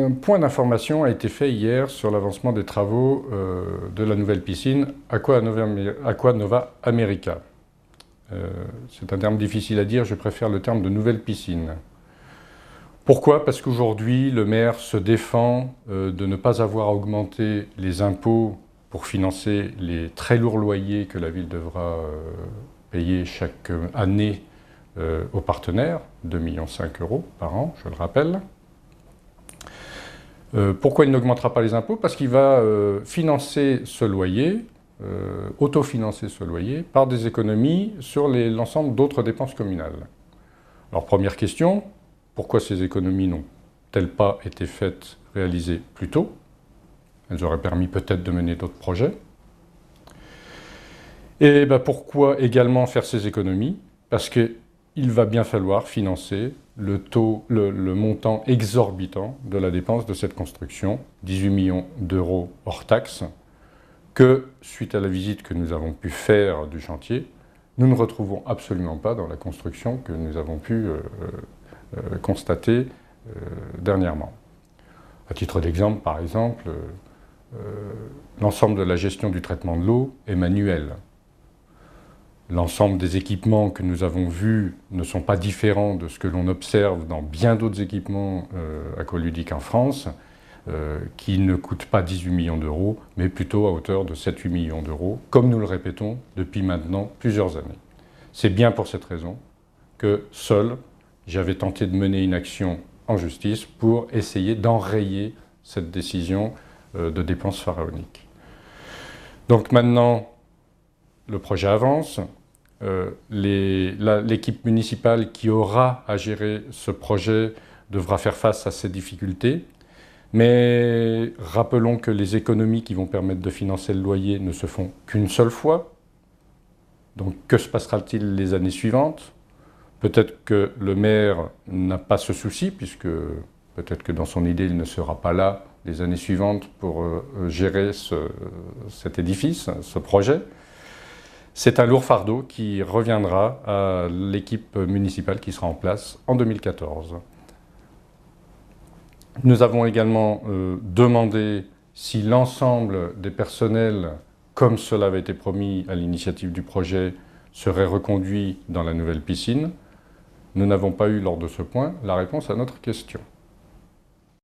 Un point d'information a été fait hier sur l'avancement des travaux de la nouvelle piscine Aqua Nova America. C'est un terme difficile à dire, je préfère le terme de nouvelle piscine. Pourquoi? Parce qu'aujourd'hui, le maire se défend de ne pas avoir augmenté les impôts pour financer les très lourds loyers que la ville devra payer chaque année aux partenaires, 2,5 millions d'euros par an, je le rappelle. Pourquoi il n'augmentera pas les impôts? Parce qu'il va financer ce loyer, autofinancer ce loyer, par des économies sur l'ensemble d'autres dépenses communales. Alors première question, pourquoi ces économies n'ont-elles pas été réalisées plus tôt? Elles auraient permis peut-être de mener d'autres projets. Et pourquoi également faire ces économies? Parce qu'il va bien falloir financer le montant exorbitant de la dépense de cette construction, 18 millions d'euros hors taxes, que, suite à la visite que nous avons pu faire du chantier, nous ne retrouvons absolument pas dans la construction que nous avons pu constater dernièrement. À titre d'exemple, par exemple, l'ensemble de la gestion du traitement de l'eau est manuel. L'ensemble des équipements que nous avons vus ne sont pas différents de ce que l'on observe dans bien d'autres équipements aqualudiques en France, qui ne coûtent pas 18 millions d'euros, mais plutôt à hauteur de 7-8 millions d'euros, comme nous le répétons depuis maintenant plusieurs années. C'est bien pour cette raison que seul, j'avais tenté de mener une action en justice pour essayer d'enrayer cette décision de dépenses pharaoniques. Donc maintenant, le projet avance. L'équipe municipale qui aura à gérer ce projet devra faire face à ces difficultés. Mais rappelons que les économies qui vont permettre de financer le loyer ne se font qu'une seule fois. Donc que se passera-t-il les années suivantes? Peut-être que le maire n'a pas ce souci, puisque peut-être que dans son idée, il ne sera pas là les années suivantes pour gérer cet édifice, ce projet. C'est un lourd fardeau qui reviendra à l'équipe municipale qui sera en place en 2014. Nous avons également demandé si l'ensemble des personnels, comme cela avait été promis à l'initiative du projet, serait reconduit dans la nouvelle piscine. Nous n'avons pas eu lors de ce point la réponse à notre question.